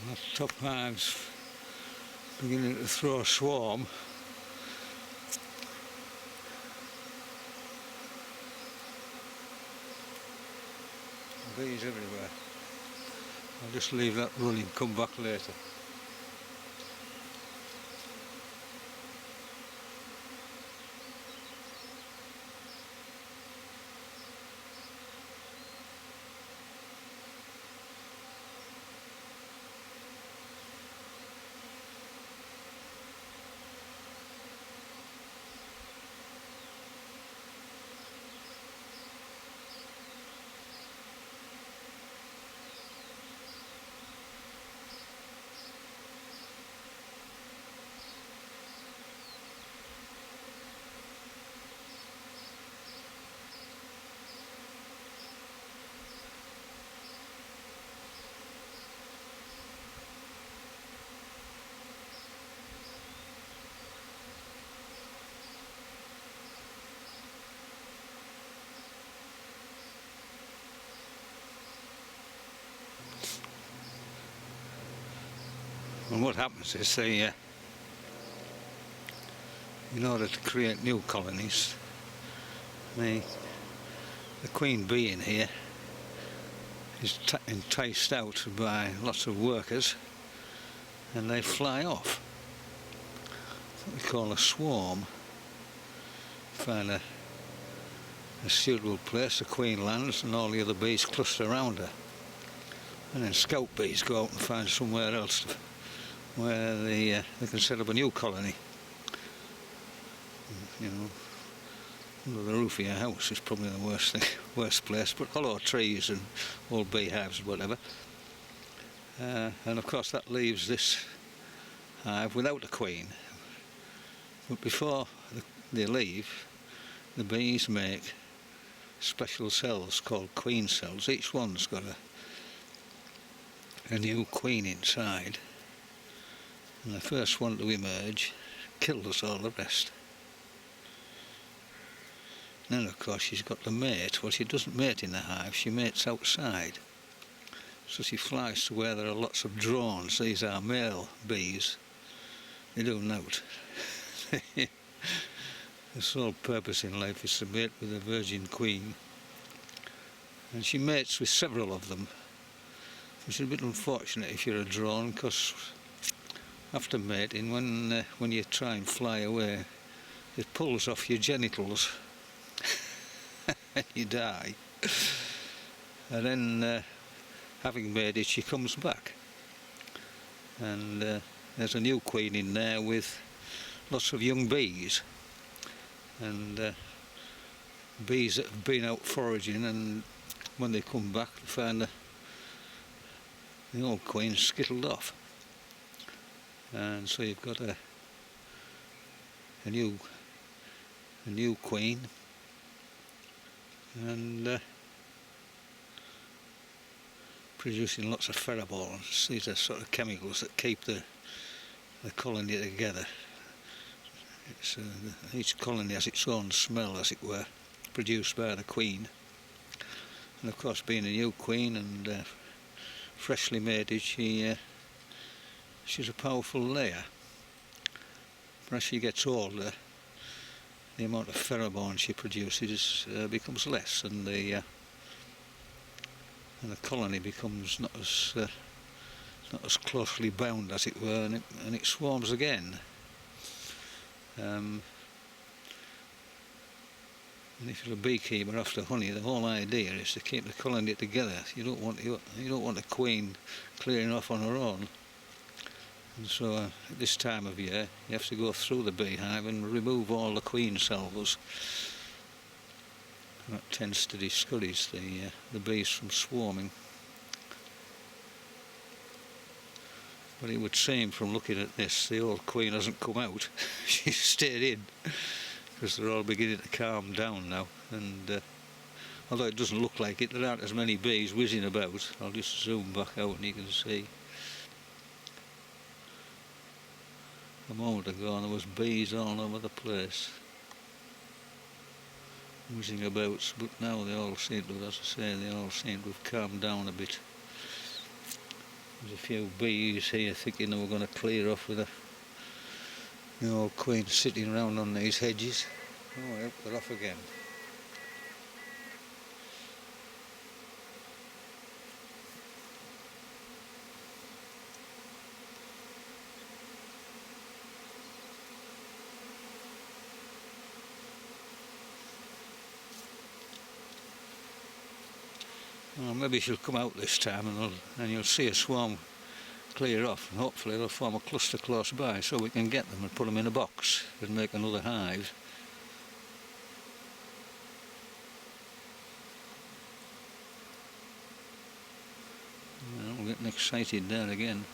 That top hive's beginning to throw a swarm. Bees everywhere. I'll just leave that running, come back later. And what happens is they, in order to create new colonies, the queen bee in here is enticed out by lots of workers and they fly off. What we call a swarm. Find a suitable place, the queen lands and all the other bees cluster around her. And then scout bees go out and find somewhere else where they can set up a new colony. You know, under the roof of your house is probably the worst place, but hollow trees and old beehives and whatever. And of course that leaves this hive without a queen. But before they leave, the bees make special cells called queen cells. Each one's got a new queen inside. And the first one to emerge kills all the rest. Then of course she's got to mate. Well, she doesn't mate in the hive, she mates outside. So she flies to where there are lots of drones. These are male bees. They do nout. Their sole purpose in life is to mate with a virgin queen. And she mates with several of them. It's a bit unfortunate if you're a drone, because after mating, when you try and fly away, it pulls off your genitals and you die. And then, having mated, she comes back. And there's a new queen in there with lots of young bees. And bees that have been out foraging, and when they come back, they find the old queen skittled off. And so you've got a new queen, and producing lots of pheromones. These are sort of chemicals that keep the colony together. Each colony has its own smell, as it were, produced by the queen. And of course, being a new queen and freshly mated, she's a powerful layer. But as she gets older, the amount of pheromones she produces becomes less, and the colony becomes not as closely bound, as it were, and it swarms again. And if you're a beekeeper after honey, the whole idea is to keep the colony together. You don't want the queen clearing off on her own. And so at this time of year, you have to go through the beehive and remove all the queen cells. And that tends to discourage the bees from swarming. But it would seem, from looking at this, the old queen hasn't come out. She's stayed in, because they're all beginning to calm down now. And although it doesn't look like it, there aren't as many bees whizzing about. I'll just zoom back out and you can see. A moment ago there was bees all over the place, whizzing about, but now they all seem to, as I say, they all seem to have calmed down a bit. There's a few bees here thinking they were going to clear off with the old queen sitting around on these hedges. Oh, yep, they're off again. Well, maybe she'll come out this time and you'll see a swarm clear off, and hopefully they'll form a cluster close by so we can get them and put them in a box and make another hive. Well, we're getting excited there again.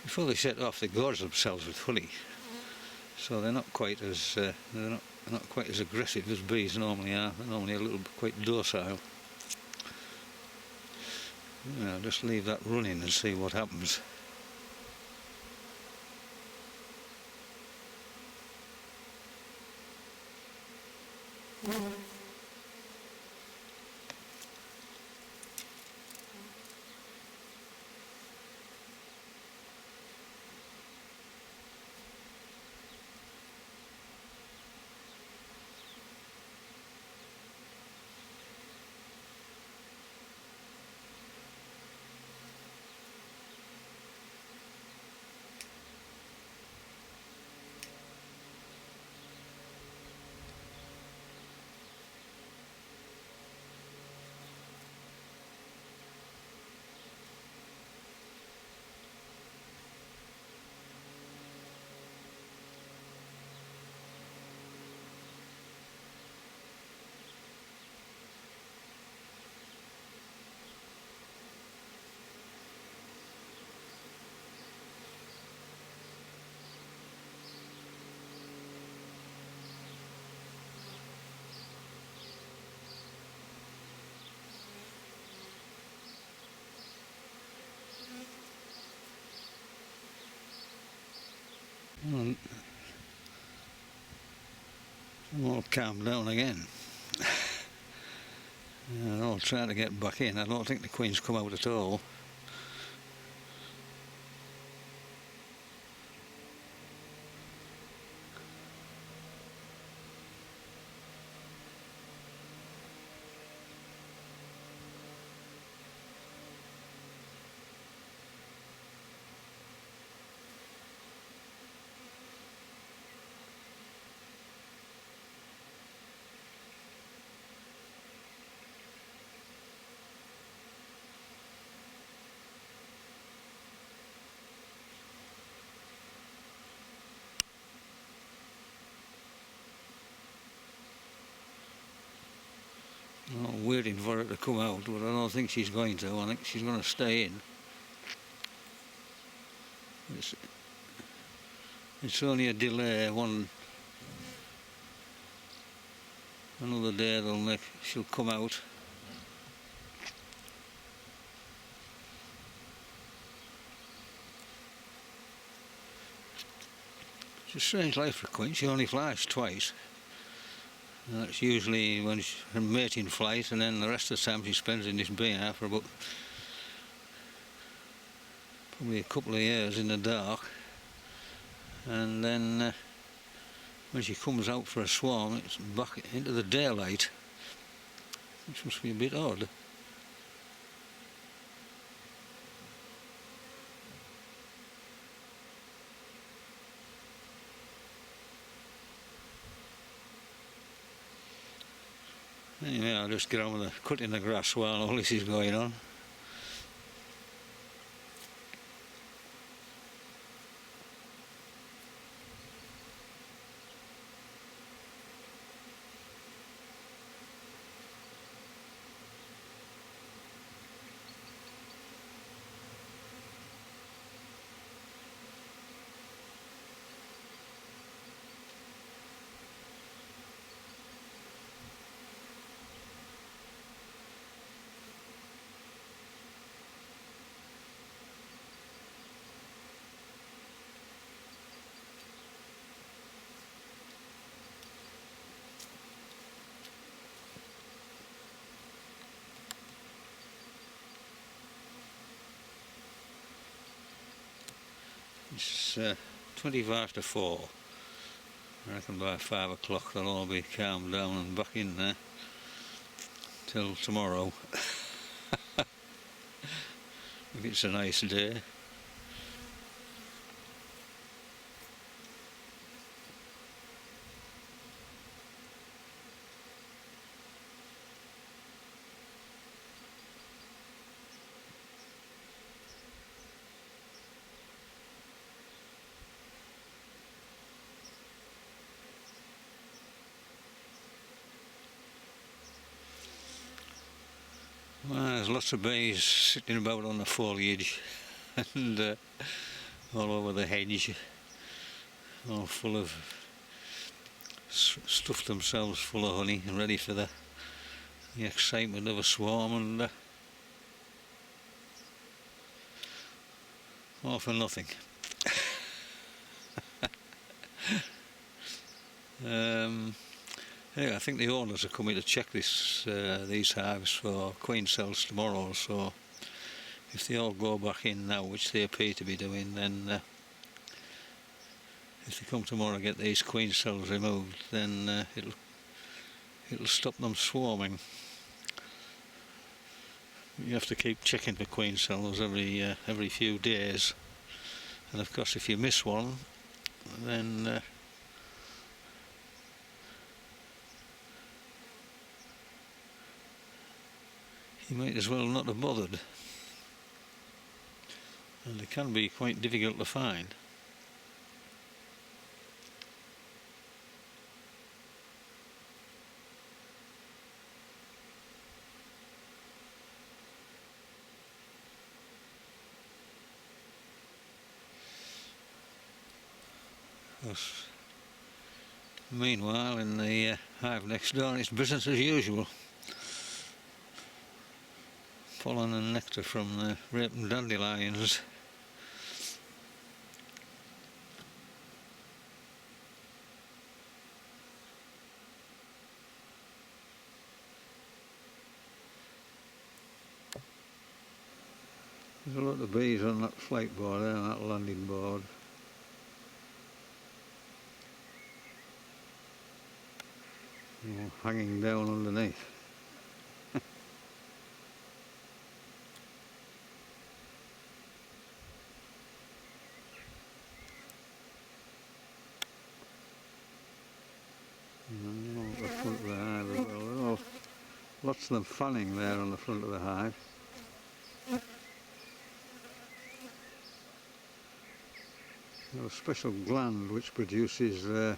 Before they set off, they gorge themselves with honey, so they're not quite as not quite as aggressive as bees normally are. They're normally a little bit quite docile. I'll just leave that running and see what happens. Well, I'm all calmed down again. I'll try to get back in. I don't think the queen's come out at all. I'm waiting for her to come out, but I don't think she's going to. I think she's going to stay in. It's only a delay. Another day she'll come out. It's a strange life for a queen. She only flies twice. That's usually when she's her mating flight, and then the rest of the time she spends in this beehive for about probably a couple of years in the dark. And then when she comes out for a swarm, it's back into the daylight, which must be a bit odd. Anyway, I'll just get on with cutting the grass while all this is going on. It's 25 to 4. I reckon by 5 o'clock they'll all be calmed down and back in there till tomorrow. If it's a nice day. Well, there's lots of bees sitting about on the foliage and all over the hedge, all full of, stuffed themselves full of honey and ready for the excitement of a swarm, and all for nothing. Anyway, I think the owners are coming to check these hives for queen cells tomorrow, so if they all go back in now, which they appear to be doing, then if they come tomorrow and get these queen cells removed, then it'll stop them swarming. You have to keep checking for queen cells every few days, and of course if you miss one, then you might as well not have bothered, and they can be quite difficult to find. Meanwhile, in the hive next door, it's business as usual. Pollen and nectar from the rape and dandelions. There's a lot of bees on that flight board there, on that landing board. All hanging down underneath. The front of the hive as well. Lots of them fanning there on the front of the hive. There's a special gland which produces a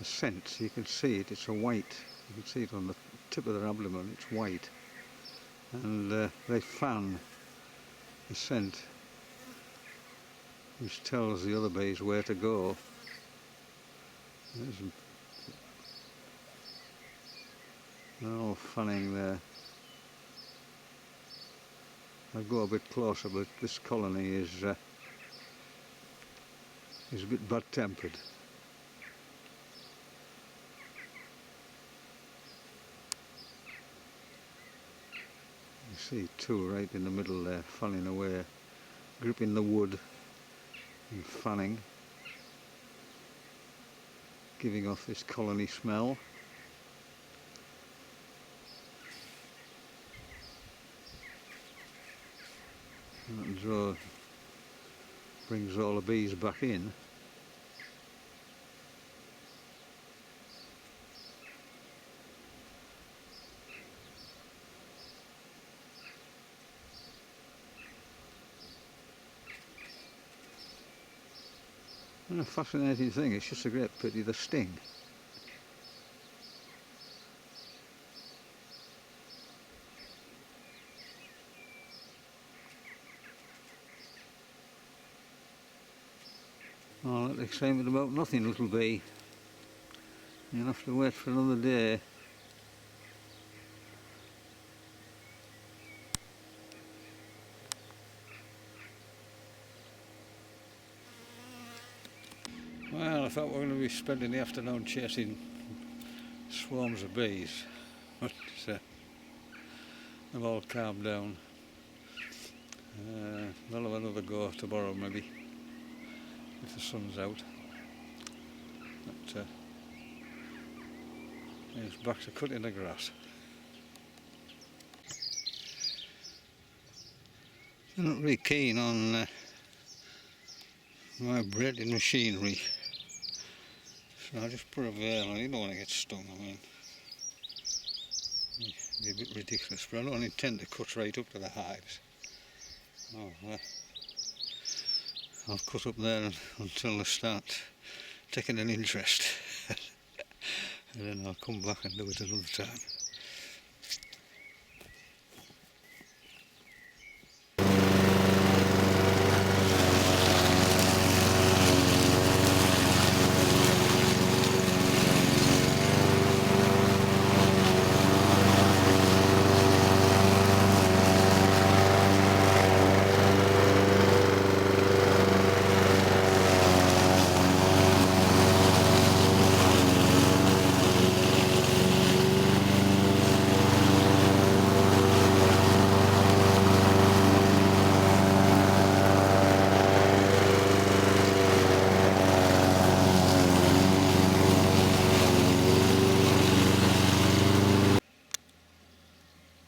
scent. You can see it, it's a white. You can see it on the tip of their abdomen, it's white. And they fan the scent, which tells the other bees where to go. They're all fanning there. I'll go a bit closer, but this colony is a bit bad-tempered. You see two right in the middle there, fanning away, gripping the wood and fanning, giving off this colony smell. That brings all the bees back in. And a fascinating thing, it's just a great pity the sting. All that excitement about nothing, little bee. You'll have to wait for another day. Well, I thought we were going to be spending the afternoon chasing swarms of bees, but they've all calmed down. They'll have another go tomorrow maybe. if the sun's out. But he's back to cutting the grass. I'm not really keen on my breading machinery, so I just put a veil on. You don't want to get stung. I mean, it'd be a bit ridiculous, but I don't intend to cut right up to the hives. I'll cut up there until they start taking an interest, and then I'll come back and do it another time.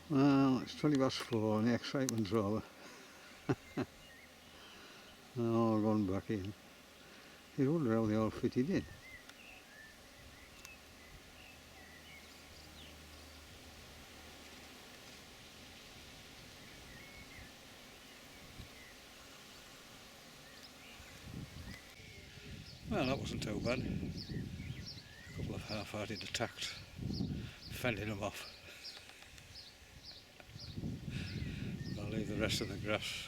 Well, it's 4:20 and the excitement's over. They're all gone back in. You wonder how they all fitted in. Well, that wasn't too bad. A couple of half-hearted attacks, fending them off. I'll leave the rest of the grass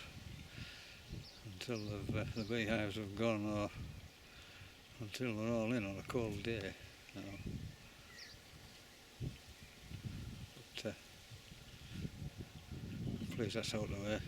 until the beehives have gone, or until they're all in on a cold day. But please, that's out of the way.